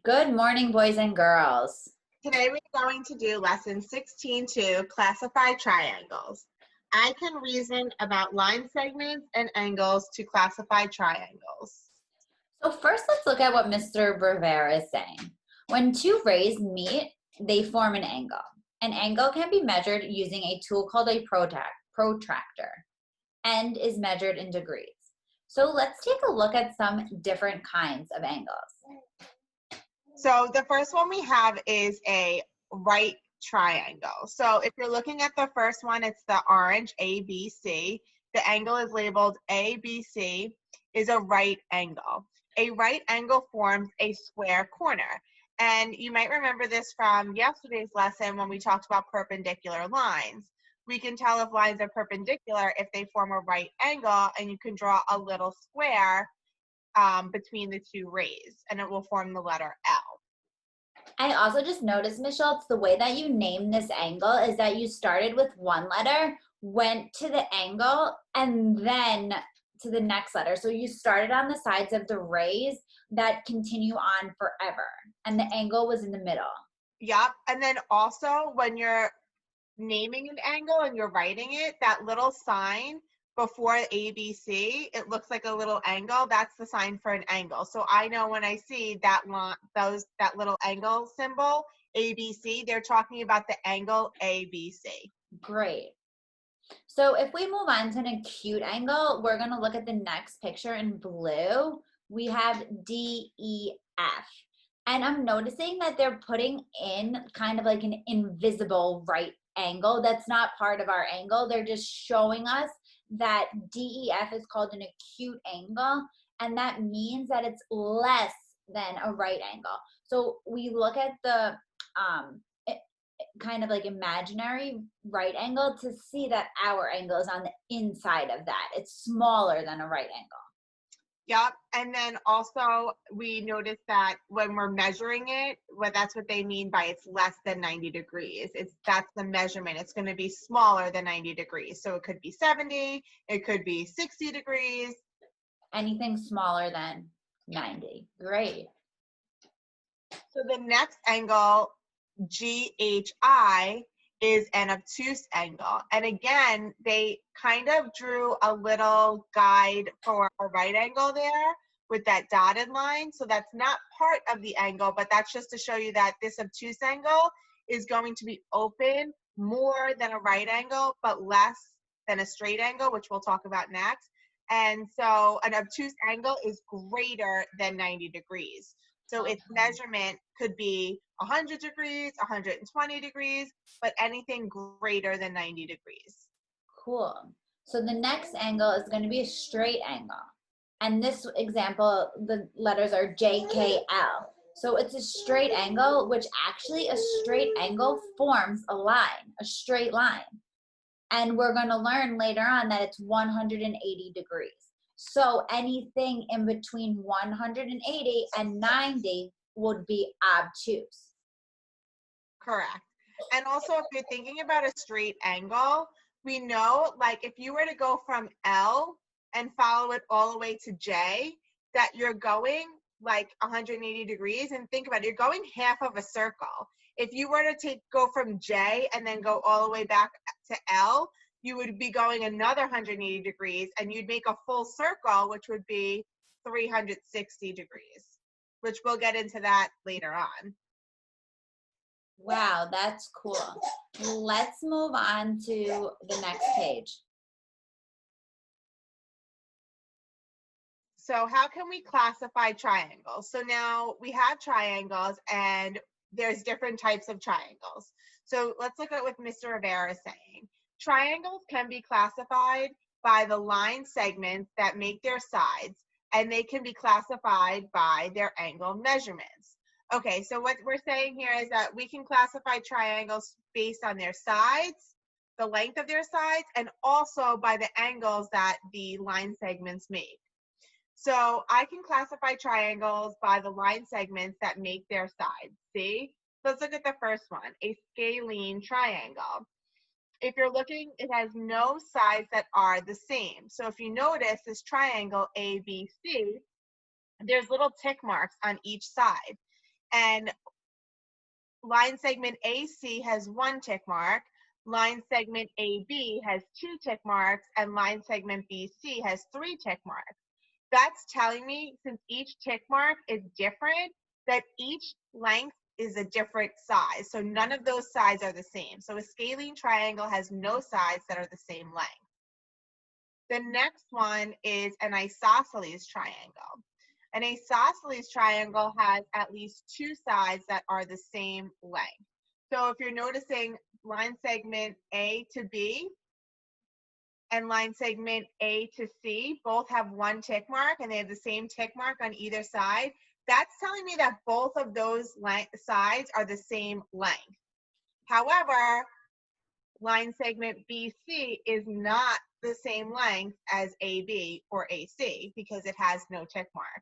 Good morning, boys and girls. Today we're going to do lesson 16 to classify triangles. I can reason about line segments and angles to classify triangles. So first, let's look at what Mr. Rivera is saying. When two rays meet, they form an angle. An angle can be measured using a tool called a protractor and is measured in degrees. So let's take a look at some different kinds of angles. So the first one we have is a right triangle. So if you're looking at the first one, it's the orange ABC. The angle is labeled ABC, is a right angle. A right angle forms a square corner. And you might remember this from yesterday's lesson when we talked about perpendicular lines. We can tell if lines are perpendicular if they form a right angle, and you can draw a little square between the two rays, and it will form the letter L. I also just noticed, Ms. Schultz, the way that you named this angle is that you started with one letter, went to the angle, and then to the next letter. So you started on the sides of the rays that continue on forever, and the angle was in the middle. Yep. And then also when you're naming an angle and you're writing it, that little sign before ABC, it looks like a little angle. That's the sign for an angle. So I know when I see that that little angle symbol, ABC, they're talking about the angle ABC. Great. So if we move on to an acute angle, we're going to look at the next picture in blue. We have DEF. And I'm noticing that they're putting in kind of like an invisible right angle. That's not part of our angle. They're just showing us that DEF is called an acute angle, and that means that it's less than a right angle. So we look at the kind of like imaginary right angle to see that our angle is on the inside of that. It's smaller than a right angle. Yep. And then also we notice that when we're measuring it, that's what they mean by it's less than 90 degrees. That's the measurement. It's going to be smaller than 90 degrees. So it could be 70, it could be 60 degrees. Anything smaller than 90. Great. So the next angle, GHI, is an obtuse angle. And again, they kind of drew a little guide for a right angle there with that dotted line. So that's not part of the angle, but that's just to show you that this obtuse angle is going to be open more than a right angle, but less than a straight angle, which we'll talk about next. And so an obtuse angle is greater than 90 degrees. So its measurement could be 100 degrees, 120 degrees, but anything greater than 90 degrees. Cool. So the next angle is going to be a straight angle. And this example, the letters are JKL. So it's a straight angle, which actually a straight angle forms a line, a straight line. And we're going to learn later on that it's 180 degrees. So anything in between 180 and 90 would be obtuse. Correct. And also, if you're thinking about a straight angle, we know, like, if you were to go from L and follow it all the way to J, that you're going like 180 degrees. And think about it, you're going half of a circle. If you were to go from J and then go all the way back to L, you would be going another 180 degrees, and you'd make a full circle, which would be 360 degrees, which we'll get into that later on. Wow, that's cool. Let's move on to the next page. So how can we classify triangles? So now we have triangles, and there's different types of triangles. So let's look at what Mr. Rivera is saying. Triangles can be classified by the line segments that make their sides, and they can be classified by their angle measurements. Okay, so what we're saying here is that we can classify triangles based on their sides, the length of their sides, and also by the angles that the line segments make. So I can classify triangles by the line segments that make their sides. See? Let's look at the first one, a scalene triangle. If you're looking, it has no sides that are the same. So if you notice this triangle ABC, there's little tick marks on each side. and line segment AC has 1 tick mark, line segment AB has 2 tick marks, and line segment BC has 3 tick marks. That's telling me, since each tick mark is different, that each length is a different size. So none of those sides are the same. So a scalene triangle has no sides that are the same length. The next one is an isosceles triangle. An isosceles triangle has at least 2 sides that are the same length. So if you're noticing line segment A to B and line segment A to C both have 1 tick mark and they have the same tick mark on either side, that's telling me that both of those sides are the same length. However, line segment BC is not the same length as AB or AC because it has no tick mark.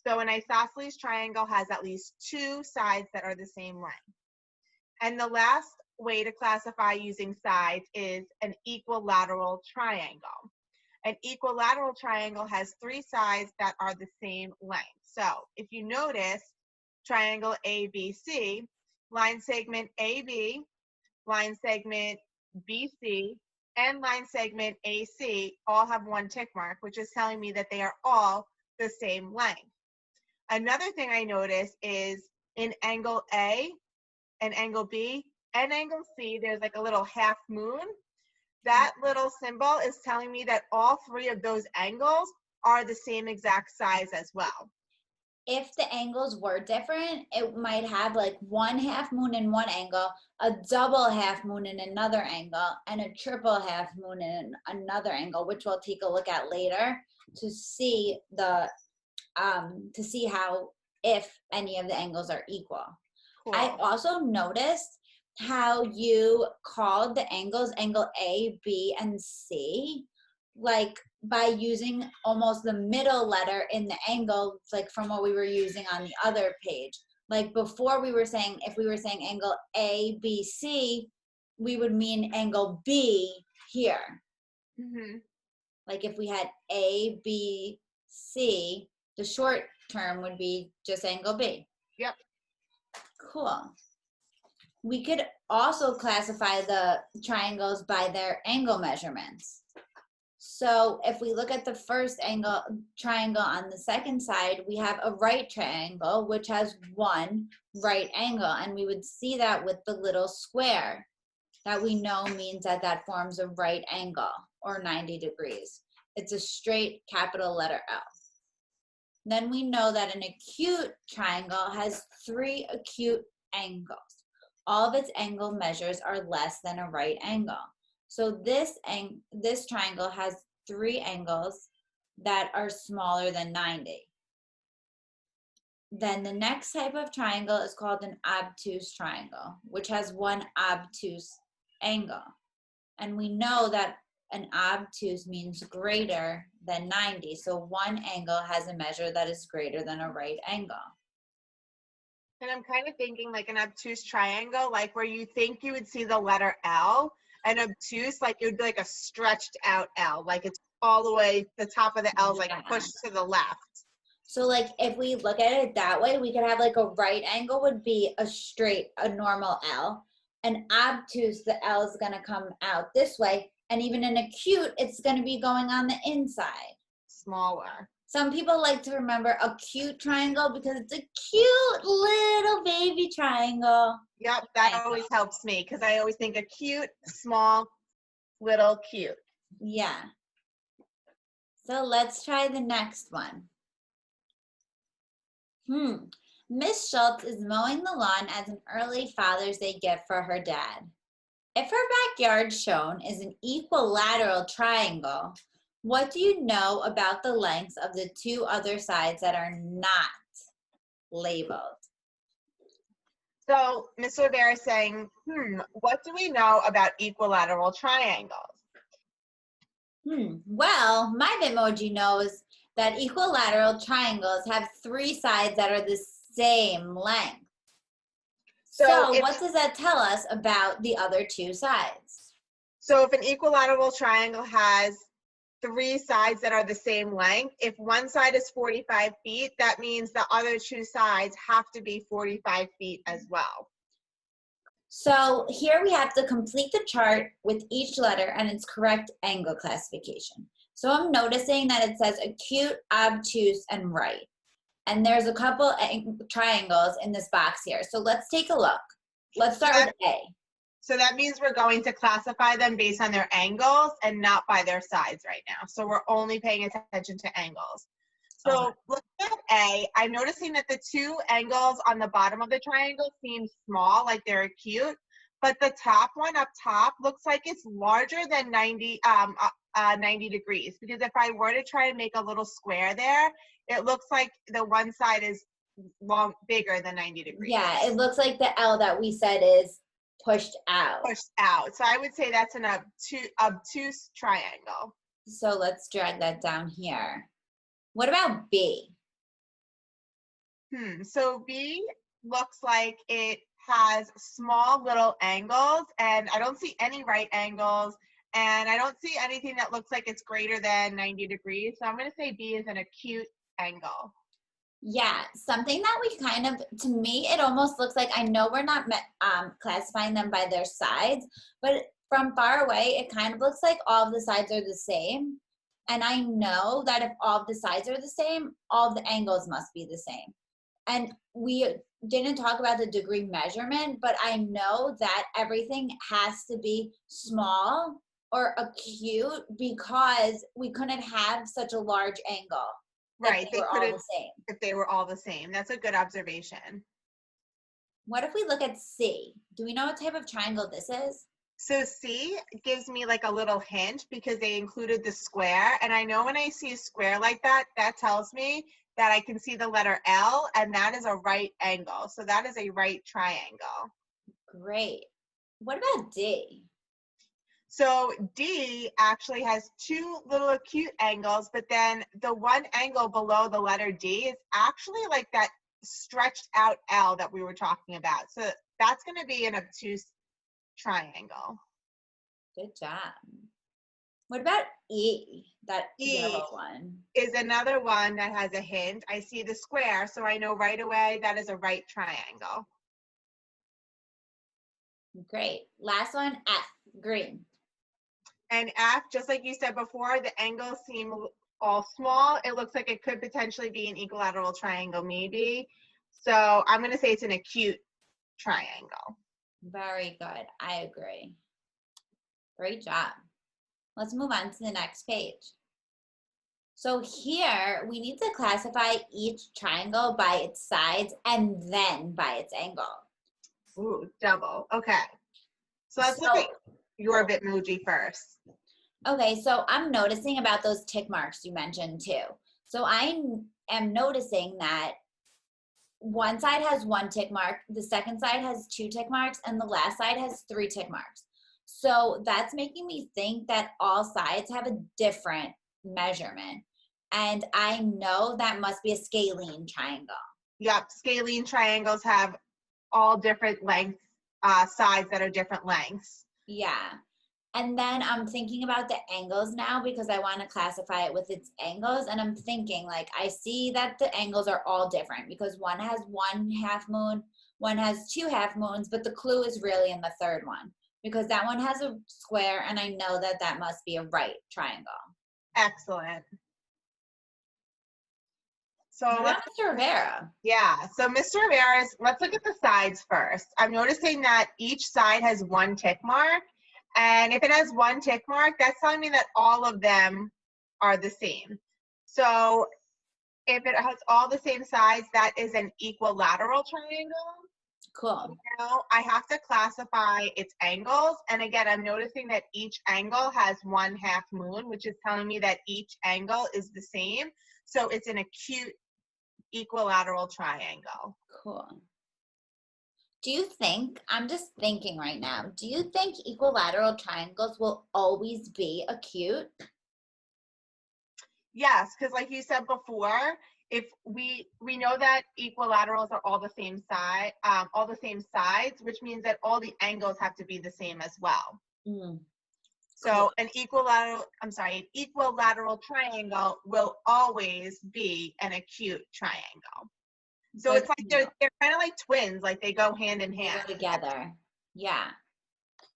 So an isosceles triangle has at least 2 sides that are the same length. And the last way to classify using sides is an equilateral triangle. An equilateral triangle has 3 sides that are the same length. So if you notice triangle ABC, line segment AB, line segment BC, and line segment AC all have 1 tick mark, which is telling me that they are all the same length. Another thing I notice is in angle A and angle B and angle C, there's like a little half moon. That little symbol is telling me that all 3 of those angles are the same exact size as well. If the angles were different, it might have like 1 half moon in one angle, a double half moon in another angle, and a triple half moon in another angle, which we'll take a look at later to see how, if any of the angles are equal. Cool. I also noticed how you called the angles angle A, B, and C, like by using almost the middle letter in the angle, like from what we were using on the other page. Like before we were saying, if we were saying angle A, B, C, we would mean angle B here. Mm-hmm. Like if we had A, B, C, the short term would be just angle B. Yep. Cool. We could also classify the triangles by their angle measurements. So if we look at the first triangle on the second side, we have a right triangle, which has 1 right angle. And we would see that with the little square that we know means that that forms a right angle or 90 degrees. It's a straight capital letter L. Then we know that an acute triangle has 3 acute angles. All of its angle measures are less than a right angle. So this triangle has 3 angles that are smaller than 90. Then the next type of triangle is called an obtuse triangle, which has 1 obtuse angle. And we know that an obtuse means greater than 90. So 1 angle has a measure that is greater than a right angle. And I'm kind of thinking like an obtuse triangle, like where you think you would see the letter L, and obtuse, like it would be like a stretched out L, like it's all the way, the top of the L is like pushed to the left. So like if we look at it that way, we could have like a right angle would be a normal L. An obtuse, the L is going to come out this way. And even an acute, it's going to be going on the inside. Smaller. Some people like to remember acute triangle because it's a cute little baby triangle. Yep, that always helps me because I always think a cute, small, little cute. Yeah. So let's try the next one. Miss Schultz is mowing the lawn as an early Father's Day gift for her dad. If her backyard shown is an equilateral triangle, what do you know about the lengths of the 2 other sides that are not labeled? So Ms. Rivera is saying, what do we know about equilateral triangles? Well, my Bitmoji knows that equilateral triangles have 3 sides that are the same length. So what does that tell us about the other 2 sides? So if an equilateral triangle has three sides that are the same length. If one side is 45 feet, that means the other two sides have to be 45 feet as well. So here we have to complete the chart with each letter and its correct angle classification. So I'm noticing that it says acute, obtuse, and right. And there's a couple triangles in this box here. So let's take a look. Let's start with A. So that means we're going to classify them based on their angles and not by their sides right now. So we're only paying attention to angles. So looking at A, I'm noticing that the two angles on the bottom of the triangle seem small, like they're acute, but the top one up top looks like it's larger than 90 degrees. Because if I were to try and make a little square there, it looks like the one side is bigger than 90 degrees. Yeah, it looks like the L that we said is pushed out. Pushed out. So I would say that's an obtuse triangle. So let's drag that down here. What about B? So B looks like it has small little angles, and I don't see any right angles, and I don't see anything that looks like it's greater than 90 degrees. So I'm going to say B is an acute angle. Yeah, something that we kind of, to me, it almost looks like, I know we're not classifying them by their sides, but from far away, it kind of looks like all of the sides are the same. And I know that if all of the sides are the same, all of the angles must be the same. And we didn't talk about the degree measurement, but I know that everything has to be small or acute because we couldn't have such a large angle. Right, they were all the same. If they were all the same. That's a good observation. What if we look at C? Do we know what type of triangle this is? So C gives me like a little hint because they included the square. And I know when I see a square like that, that tells me that I can see the letter L, and that is a right angle. So that is a right triangle. Great. What about D? So D actually has two little acute angles, but then the one angle below the letter D is actually like that stretched out L that we were talking about. So that's going to be an obtuse triangle. Good job. What about E? That yellow E one is another one that has a hint. I see the square, so I know right away that is a right triangle. Great. Last one, F, green. And F, just like you said before, the angles seem all small. It looks like it could potentially be an equilateral triangle, maybe. So I'm going to say it's an acute triangle. Very good. I agree. Great job. Let's move on to the next page. So here we need to classify each triangle by its sides and then by its angle. Ooh, double. Okay. So let's look at your Bitmoji first. Okay, so I'm noticing about those tick marks you mentioned too. So I am noticing that one side has one tick mark, the second side has two tick marks, and the last side has three tick marks. So that's making me think that all sides have a different measurement. And I know that must be a scalene triangle. Yep, scalene triangles have all different lengths, sides that are different lengths. Yeah. And then I'm thinking about the angles now because I want to classify it with its angles. And I'm thinking, like, I see that the angles are all different because one has 1/2 moon, one has 2 half moons, but the clue is really in the third one because that one has a square, and I know that that must be a right triangle. Excellent. So let's Mr. Rivera. Yeah, so Mr. Rivera's, let's look at the sides first. I'm noticing that each side has one tick mark. And if it has one tick mark, that's telling me that all of them are the same. So if it has all the same sides, that is an equilateral triangle. Cool. Now I have to classify its angles. And again, I'm noticing that each angle has 1/2 moon, which is telling me that each angle is the same. So it's an acute equilateral triangle. Cool. Do you think, I'm just thinking right now, do you think equilateral triangles will always be acute? Yes, because like you said before, if we know that equilaterals are all the same sides, which means that all the angles have to be the same as well. So an equilateral triangle will always be an acute triangle. So Good it's like to know. they're kind of like twins, like they go hand in They hand. go together. Yeah.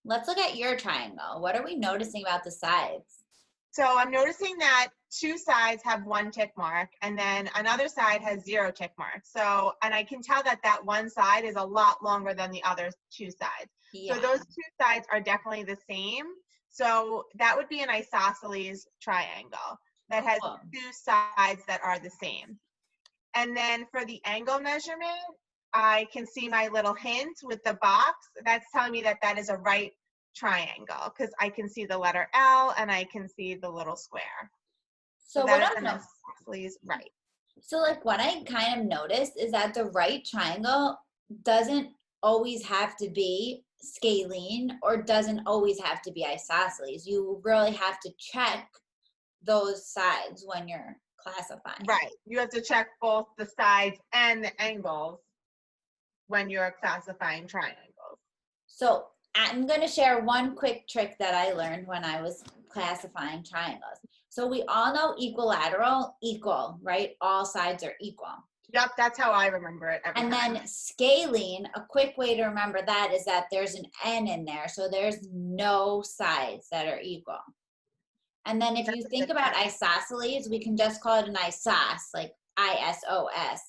Let's look at your triangle. What are we noticing about the sides? So I'm noticing that two sides have one tick mark and then another side has 0 tick marks. So, and I can tell that that one side is a lot longer than the other two sides. Yeah. So those two sides are definitely the same. So that would be an isosceles triangle that has Cool. two sides that are the same. And then for the angle measurement, I can see my little hint with the box. That's telling me that that is a right triangle because I can see the letter L and I can see the little square. So that what is I'm an isosceles right. So like what I kind of noticed is that the right triangle doesn't always have to be scalene or doesn't always have to be isosceles. You really have to check those sides when you're classifying. Right. You have to check both the sides and the angles when you're classifying triangles. So I'm going to share one quick trick that I learned when I was classifying triangles. So we all know equilateral, equal, right? All sides are equal. Yep, that's how I remember it every And time. then scalene, a quick way to remember that is that there's an N in there. So there's no sides that are equal. And then if you think about isosceles, we can just call it an isos, like ISOS.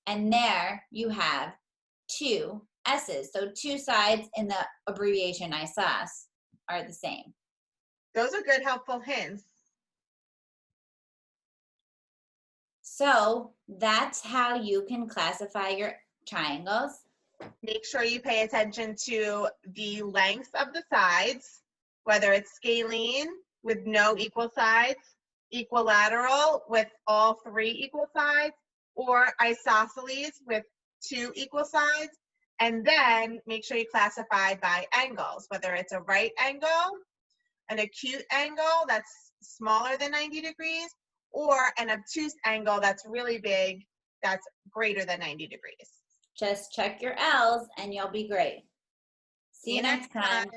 And there you have two S's. So two sides in the abbreviation isos are the same. Those are good, helpful hints. So that's how you can classify your triangles. Make sure you pay attention to the lengths of the sides, whether it's scalene with no equal sides, equilateral with all 3 equal sides, or isosceles with 2 equal sides. And then make sure you classify by angles, whether it's a right angle, an acute angle that's smaller than 90 degrees, or an obtuse angle that's really big, that's greater than 90 degrees. Just check your L's and you'll be great. See you next time.